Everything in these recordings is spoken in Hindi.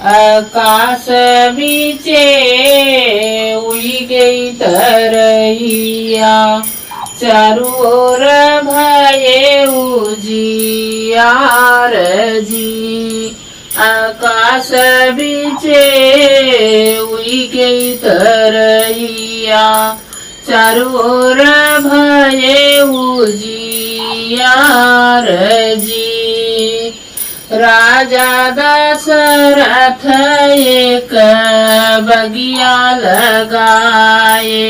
आकाश बीचे उड़ी गई तरैया, चारू ओर भये उजियार जी। आकाश बीचे उड़ी गई तरैया, चारू ओर भये उजियार जी। राजा दशरथ एक बगिया लगाए,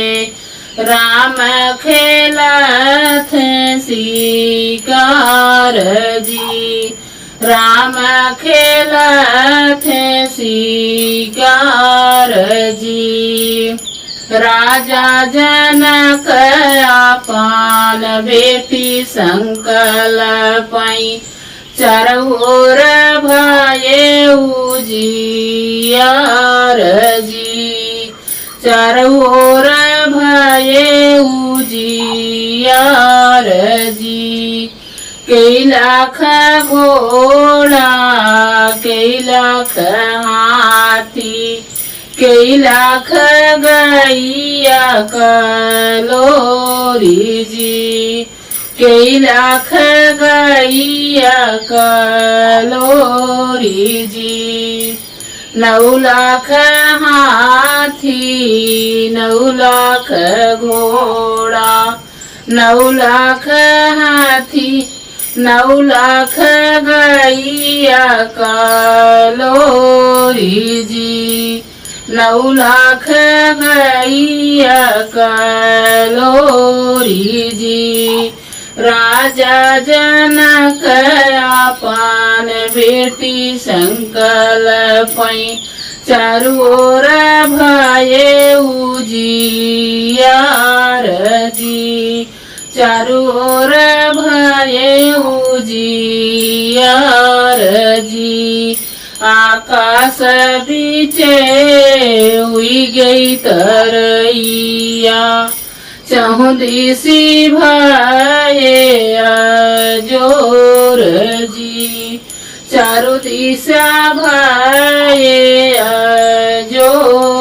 राम खेलत शिकार जी। राम खेलत शिकार जी। राजा जनक आपन बेटी संकल्पई, चारू ओर भये उजियार जी। चारू ओर भये उजियार जी। कई लाख घोड़ा कई लाख हाथी, कई लाख गैया कलोरी जी। कई लाख गैया कलोरी जी। 9 लाख हाथी 9 लाख घोड़ा, 9 लाख हाथी 9 लाख गैया कलोरी जी। 9 लाख गैया कलोरी जी। राजा जनक आपन बेटी संकल्पई, चारू ओर भये उजियार जी। चारू ओर भये उजियार जी। आकाश बीचे हुई गई तरैया, चहु दिशि भये अजोर जी। चारू दिशा भये अजोर